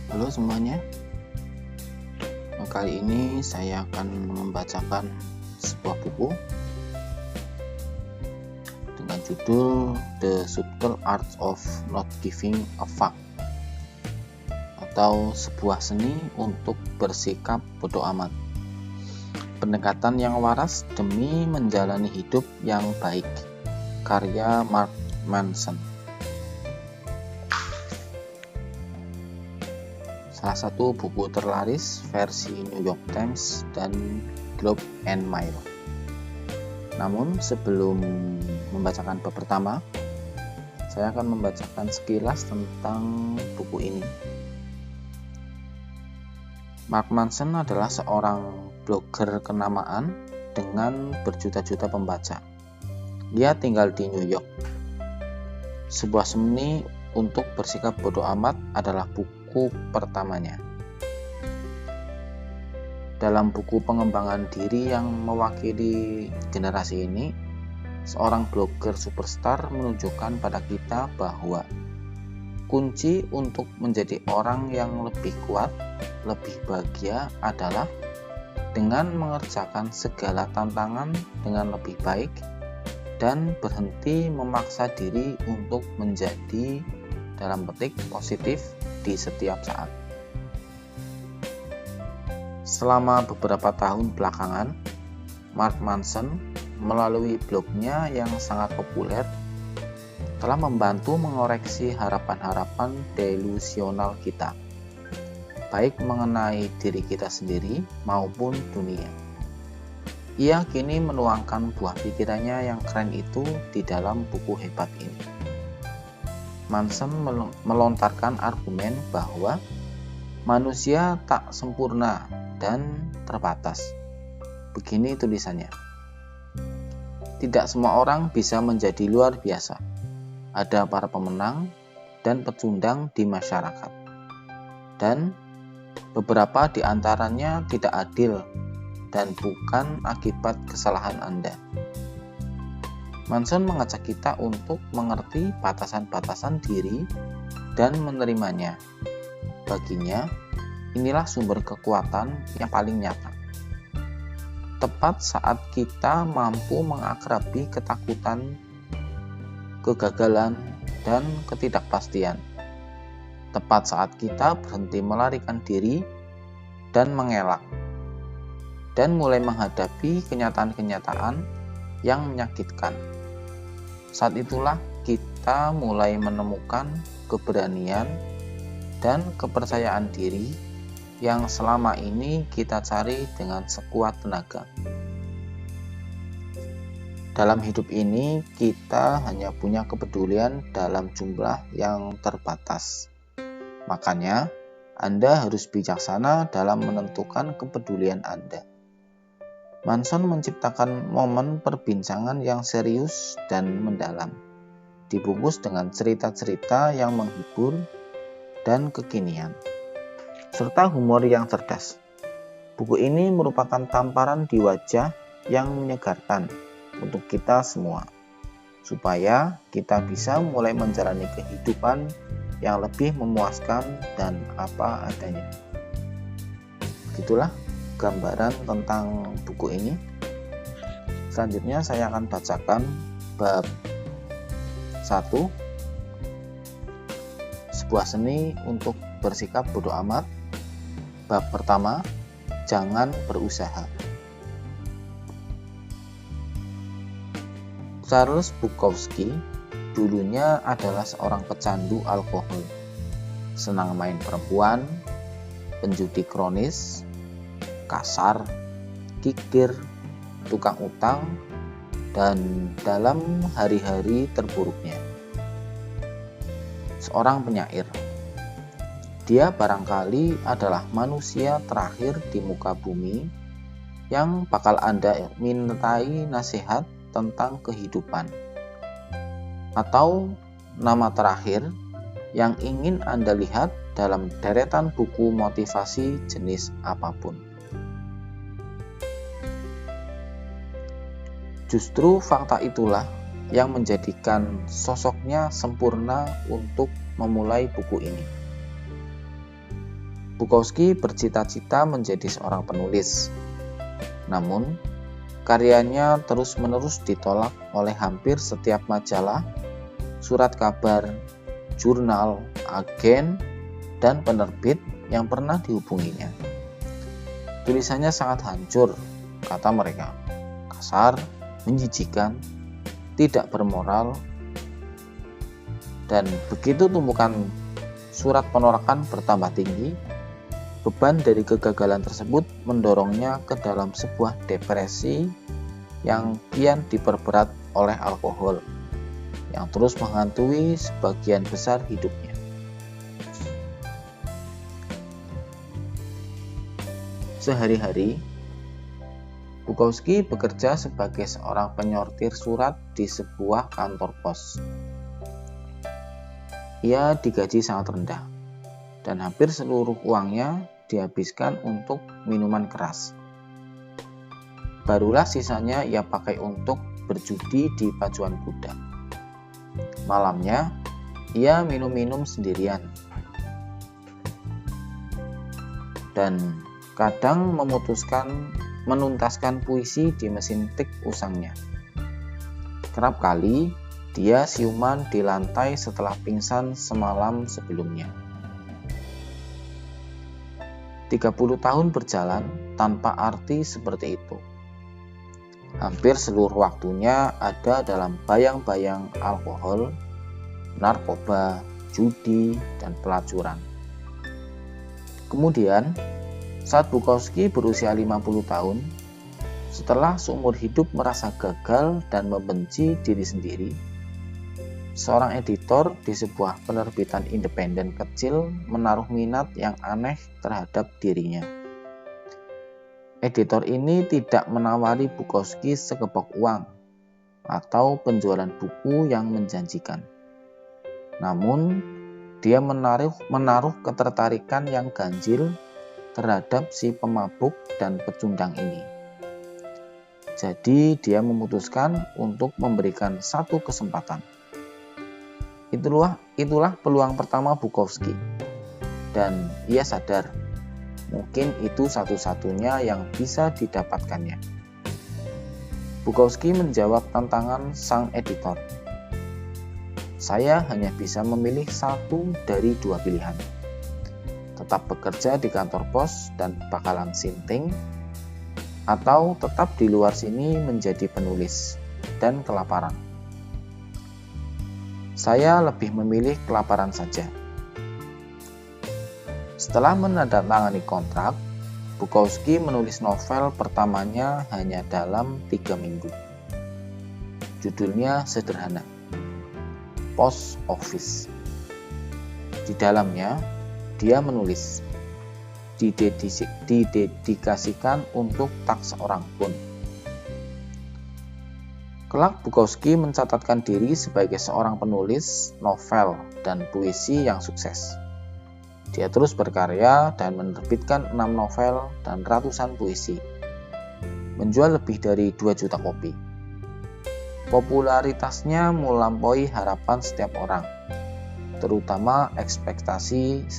Halo semuanya, kali ini saya akan membacakan sebuah buku dengan judul The Subtle Art of Not Giving a Fuck, atau sebuah seni untuk bersikap bodoh amat. Pendekatan yang waras demi menjalani hidup yang baik, karya Mark Manson. Salah satu buku terlaris versi New York Times dan Globe and Mail. Namun sebelum membacakan bab pertama, saya akan membacakan sekilas tentang buku ini. Mark Manson adalah seorang blogger kenamaan dengan berjuta-juta pembaca. Dia tinggal di New York. Sebuah seni untuk bersikap bodoh amat adalah buku pertamanya. Dalam buku pengembangan diri yang mewakili generasi ini, seorang blogger superstar menunjukkan pada kita bahwa kunci untuk menjadi orang yang lebih kuat, lebih bahagia adalah dengan mengerjakan segala tantangan dengan lebih baik dan berhenti memaksa diri untuk menjadi dalam petik positif di setiap saat. Selama beberapa tahun belakangan, Mark Manson melalui blognya yang sangat populer telah membantu mengoreksi harapan-harapan delusional kita, baik mengenai diri kita sendiri maupun dunia. Ia kini menuangkan buah pikirannya yang keren itu di dalam buku hebat ini. Manson melontarkan argumen bahwa manusia tak sempurna dan terbatas. Begini tulisannya: tidak semua orang bisa menjadi luar biasa. Ada para pemenang dan pecundang di masyarakat, dan beberapa di antaranya tidak adil dan bukan akibat kesalahan Anda. Manson mengajak kita untuk mengerti batasan-batasan diri dan menerimanya. Baginya, inilah sumber kekuatan yang paling nyata. Tepat saat kita mampu mengakrabi ketakutan, kegagalan, dan ketidakpastian. Tepat saat kita berhenti melarikan diri dan mengelak, dan mulai menghadapi kenyataan-kenyataan yang menyakitkan. Saat itulah kita mulai menemukan keberanian dan kepercayaan diri yang selama ini kita cari dengan sekuat tenaga. Dalam hidup ini, kita hanya punya kepedulian dalam jumlah yang terbatas. Makanya, Anda harus bijaksana dalam menentukan kepedulian Anda. Manson menciptakan momen perbincangan yang serius dan mendalam, dibungkus dengan cerita-cerita yang menghibur dan kekinian, serta humor yang cerdas. Buku ini merupakan tamparan di wajah yang menyegarkan untuk kita semua, supaya kita bisa mulai menjalani kehidupan yang lebih memuaskan dan apa adanya. Begitulah gambaran tentang buku ini. Selanjutnya saya akan bacakan bab 1, sebuah seni untuk bersikap bodoh amat. Bab pertama, jangan berusaha. Charles Bukowski dulunya adalah seorang pecandu alkohol, senang main perempuan, penjudi kronis, kasar, kikir, tukang utang, dan dalam hari-hari terburuknya, seorang penyair. Dia barangkali adalah manusia terakhir di muka bumi yang bakal Anda mintai nasihat tentang kehidupan, atau nama terakhir yang ingin Anda lihat dalam deretan buku motivasi jenis apapun. Justru fakta itulah yang menjadikan sosoknya sempurna untuk memulai buku ini. Bukowski bercita-cita menjadi seorang penulis. Namun, karyanya terus-menerus ditolak oleh hampir setiap majalah, surat kabar, jurnal, agen, dan penerbit yang pernah dihubunginya. Tulisannya sangat hancur, kata mereka. Kasar, menjijikan, tidak bermoral, dan begitu tumpukan surat penolakan bertambah tinggi, beban dari kegagalan tersebut mendorongnya ke dalam sebuah depresi yang kian diperberat oleh alkohol, yang terus menghantui sebagian besar hidupnya. Sehari-hari, Bukowski bekerja sebagai seorang penyortir surat di sebuah kantor pos. Ia digaji sangat rendah, dan hampir seluruh uangnya dihabiskan untuk minuman keras. Barulah sisanya ia pakai untuk berjudi di pacuan kuda. Malamnya, ia minum-minum sendirian. Dan kadang menuntaskan puisi di mesin tik usangnya. Kerap kali, dia siuman di lantai setelah pingsan semalam sebelumnya. 30 tahun berjalan tanpa arti seperti itu. Hampir seluruh waktunya ada dalam bayang-bayang alkohol, narkoba, judi, dan pelacuran. Kemudian, saat Bukowski berusia 50 tahun, setelah seumur hidup merasa gagal dan membenci diri sendiri, seorang editor di sebuah penerbitan independen kecil menaruh minat yang aneh terhadap dirinya. Editor ini tidak menawari Bukowski sekepok uang atau penjualan buku yang menjanjikan. Namun, dia menaruh ketertarikan yang ganjil terhadap si pemabuk dan pecundang ini. Jadi, dia memutuskan untuk memberikan satu kesempatan. Itulah peluang pertama Bukowski, dan ia sadar mungkin itu satu-satunya yang bisa didapatkannya. Bukowski menjawab tantangan sang editor. Saya hanya bisa memilih satu dari dua pilihan. Tetap bekerja di kantor pos dan bakalan sinting, atau tetap di luar sini menjadi penulis dan kelaparan. Saya lebih memilih kelaparan saja. Setelah menandatangani kontrak, Bukowski menulis novel pertamanya hanya dalam 3 minggu. Judulnya sederhana, Post Office. Di dalamnya, dia menulis, didedikasikan untuk tak seorang pun. Kelak Bukowski mencatatkan diri sebagai seorang penulis novel dan puisi yang sukses. Dia terus berkarya dan menerbitkan 6 novel dan ratusan puisi. Menjual lebih dari 2 juta kopi. Popularitasnya melampaui harapan setiap orang, terutama ekspektasinya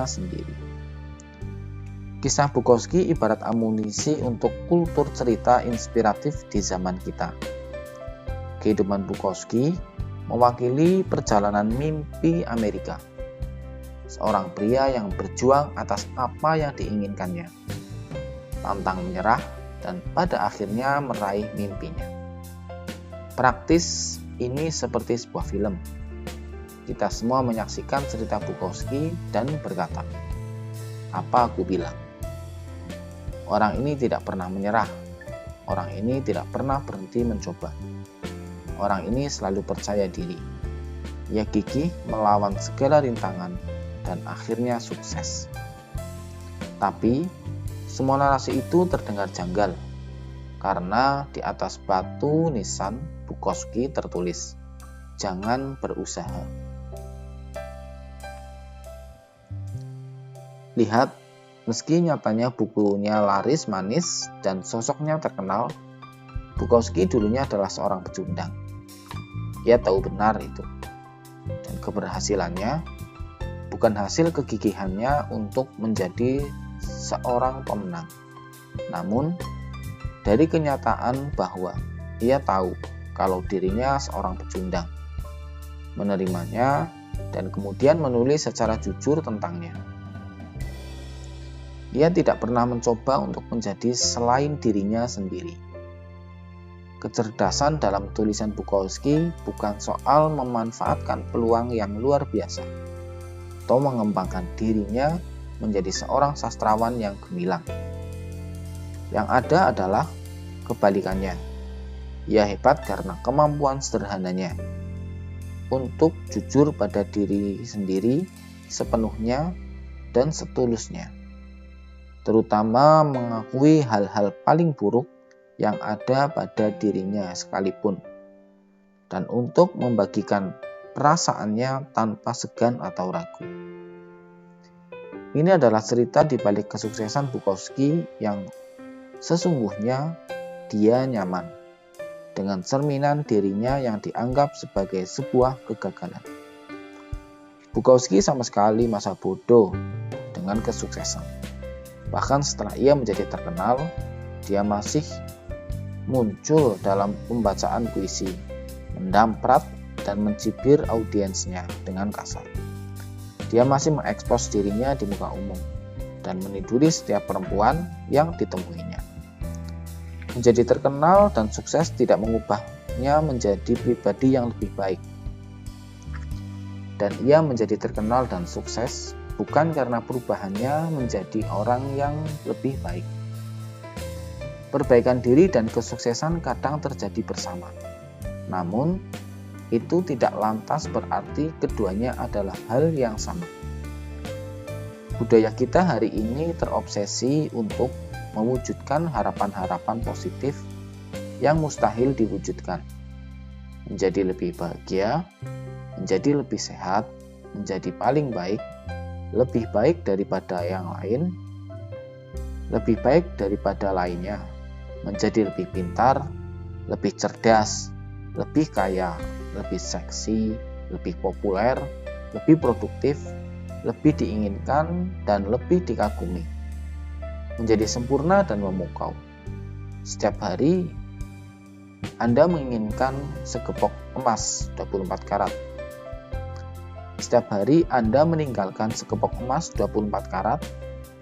sendiri. Kisah Bukowski ibarat amunisi untuk kultur cerita inspiratif di zaman kita. Kehidupan Bukowski mewakili perjalanan mimpi Amerika. Seorang pria yang berjuang atas apa yang diinginkannya, pantang menyerah, dan pada akhirnya meraih mimpinya. Praktis, ini seperti sebuah film. Kita semua menyaksikan cerita Bukowski dan berkata, "Apa aku bilang? Orang ini tidak pernah menyerah. Orang ini tidak pernah berhenti mencoba. Orang ini selalu percaya diri. Ia gigih melawan segala rintangan dan akhirnya sukses." Tapi, semua narasi itu terdengar janggal, karena di atas batu nisan Bukowski tertulis, "Jangan berusaha." Lihat, meski nyatanya bukunya laris manis dan sosoknya terkenal, Bukowski dulunya adalah seorang pecundang. Ia tahu benar itu. Dan keberhasilannya bukan hasil kegigihannya untuk menjadi seorang pemenang, namun dari kenyataan bahwa ia tahu kalau dirinya seorang pecundang, menerimanya, dan kemudian menulis secara jujur tentangnya. Ia tidak pernah mencoba untuk menjadi selain dirinya sendiri. Kecerdasan dalam tulisan Bukowski bukan soal memanfaatkan peluang yang luar biasa atau mengembangkan dirinya menjadi seorang sastrawan yang gemilang. Yang ada adalah kebalikannya. Ia hebat karena kemampuan sederhananya untuk jujur pada diri sendiri sepenuhnya dan setulusnya, terutama mengakui hal-hal paling buruk yang ada pada dirinya sekalipun, dan untuk membagikan perasaannya tanpa segan atau ragu. Ini adalah cerita di balik kesuksesan Bukowski yang sesungguhnya dia nyaman dengan cerminan dirinya yang dianggap sebagai sebuah kegagalan. Bukowski sama sekali masa bodoh dengan kesuksesan. Bahkan setelah ia menjadi terkenal, dia masih muncul dalam pembacaan puisi, mendamprat dan mencibir audiensnya dengan kasar. Dia masih mengekspos dirinya di muka umum dan meniduri setiap perempuan yang ditemuinya. Menjadi terkenal dan sukses tidak mengubahnya menjadi pribadi yang lebih baik. Dan ia menjadi terkenal dan sukses bukan karena perubahannya menjadi orang yang lebih baik. Perbaikan diri dan kesuksesan kadang terjadi bersama. Namun, itu tidak lantas berarti keduanya adalah hal yang sama. Budaya kita hari ini terobsesi untuk mewujudkan harapan-harapan positif yang mustahil diwujudkan. Menjadi lebih bahagia, menjadi lebih sehat, menjadi paling baik, lebih baik daripada yang lain, lebih baik daripada lainnya, menjadi lebih pintar, lebih cerdas, lebih kaya, lebih seksi, lebih populer, lebih produktif, lebih diinginkan, dan lebih dikagumi. Menjadi sempurna dan memukau. Setiap hari, Anda menginginkan segepok emas 24 karat. Setiap hari Anda meninggalkan segepok emas 24 karat,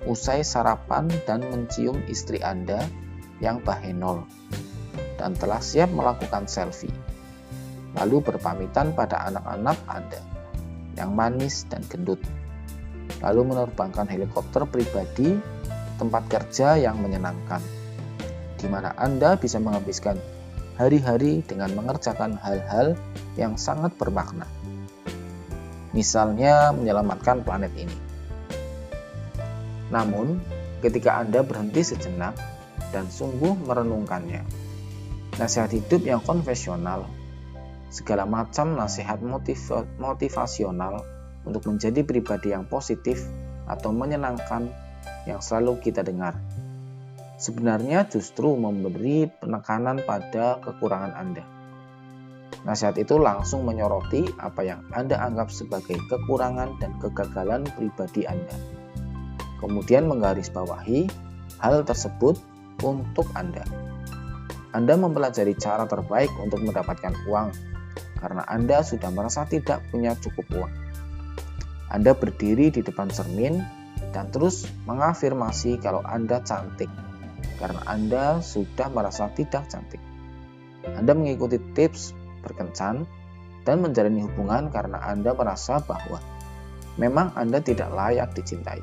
usai sarapan dan mencium istri Anda yang bahenol, dan telah siap melakukan selfie. Lalu berpamitan pada anak-anak Anda yang manis dan gendut. Lalu menerbangkan helikopter pribadi tempat kerja yang menyenangkan, di mana Anda bisa menghabiskan hari-hari dengan mengerjakan hal-hal yang sangat bermakna. Misalnya menyelamatkan planet ini. Namun, ketika Anda berhenti sejenak dan sungguh merenungkannya, nasihat hidup yang konvensional, segala macam nasihat motivasional untuk menjadi pribadi yang positif atau menyenangkan yang selalu kita dengar, sebenarnya justru memberi penekanan pada kekurangan Anda. Nasihat itu langsung menyoroti apa yang Anda anggap sebagai kekurangan dan kegagalan pribadi Anda. Kemudian menggarisbawahi hal tersebut untuk Anda. Anda mempelajari cara terbaik untuk mendapatkan uang karena Anda sudah merasa tidak punya cukup uang. Anda berdiri di depan cermin dan terus mengafirmasi kalau Anda cantik karena Anda sudah merasa tidak cantik. Anda mengikuti tips berkencan dan menjalani hubungan karena Anda merasa bahwa memang Anda tidak layak dicintai.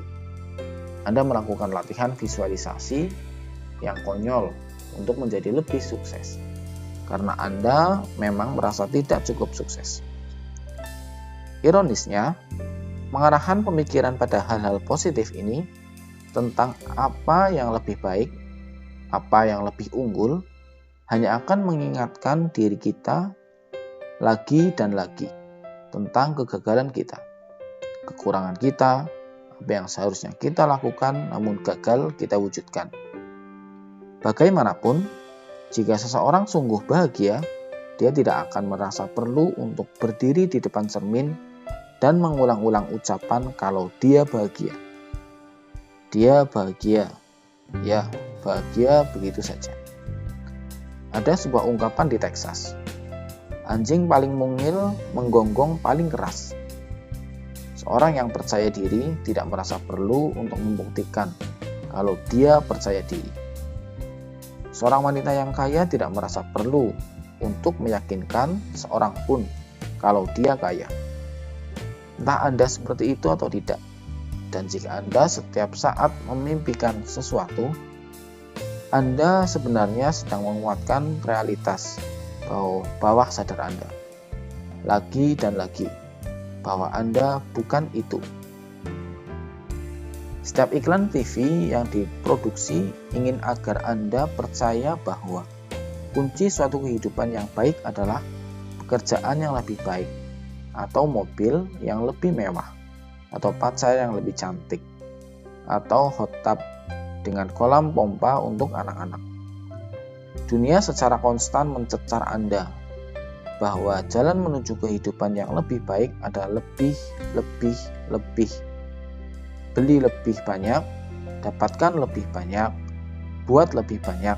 Anda melakukan latihan visualisasi yang konyol untuk menjadi lebih sukses karena Anda memang merasa tidak cukup sukses. Ironisnya, pengarahan pemikiran pada hal-hal positif ini tentang apa yang lebih baik, apa yang lebih unggul, hanya akan mengingatkan diri kita lagi dan lagi tentang kegagalan kita, kekurangan kita, apa yang seharusnya kita lakukan namun gagal kita wujudkan. Bagaimanapun, jika seseorang sungguh bahagia, dia tidak akan merasa perlu untuk berdiri di depan cermin dan mengulang-ulang ucapan kalau dia bahagia. Dia bahagia, ya bahagia begitu saja. Ada sebuah ungkapan di Texas, anjing paling mungil menggonggong paling keras. Seorang yang percaya diri tidak merasa perlu untuk membuktikan kalau dia percaya diri. Seorang wanita yang kaya tidak merasa perlu untuk meyakinkan seorang pun kalau dia kaya. Entah Anda seperti itu atau tidak. Dan jika Anda setiap saat memimpikan sesuatu, Anda sebenarnya sedang menguatkan realitas bawah sadar Anda. Lagi dan lagi, bahwa Anda bukan itu. Setiap iklan TV yang diproduksi ingin agar Anda percaya bahwa kunci suatu kehidupan yang baik adalah pekerjaan yang lebih baik, atau mobil yang lebih mewah, atau pacar yang lebih cantik, atau hot tub dengan kolam pompa untuk anak-anak. Dunia secara konstan mencecar Anda bahwa jalan menuju kehidupan yang lebih baik adalah lebih. Beli lebih banyak, dapatkan lebih banyak, buat lebih banyak,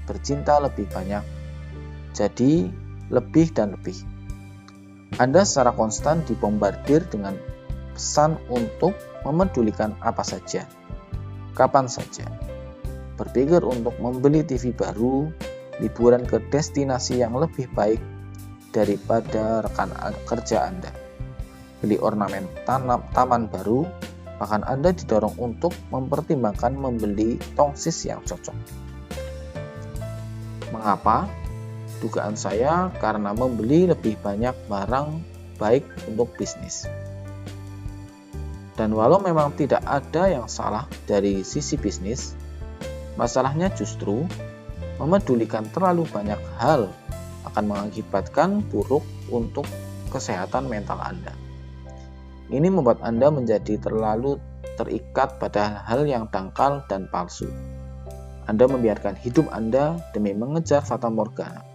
bercinta lebih banyak, jadi lebih dan lebih. Anda secara konstan dibombardir dengan pesan untuk memedulikan apa saja, kapan saja. Berpikir untuk membeli TV baru, liburan ke destinasi yang lebih baik daripada rekan kerja Anda. Beli ornamen taman baru, bahkan Anda didorong untuk mempertimbangkan membeli tongsis yang cocok. Mengapa? Dugaan saya karena membeli lebih banyak barang baik untuk bisnis. Dan walau memang tidak ada yang salah dari sisi bisnis, masalahnya justru memedulikan terlalu banyak hal akan mengakibatkan buruk untuk kesehatan mental Anda. Ini membuat Anda menjadi terlalu terikat pada hal yang dangkal dan palsu. Anda membiarkan hidup Anda demi mengejar fata morgana,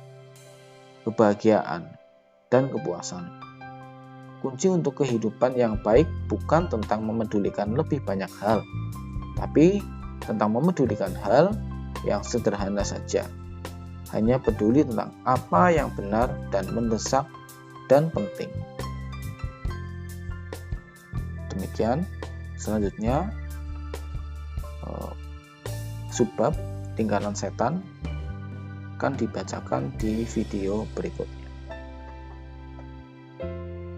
kebahagiaan, dan kepuasan. Kunci untuk kehidupan yang baik bukan tentang memedulikan lebih banyak hal, tapi tentang memedulikan hal yang sederhana saja. Hanya peduli tentang apa yang benar dan mendesak dan penting. Demikian, selanjutnya subbab lingkaran setan akan dibacakan di video berikutnya.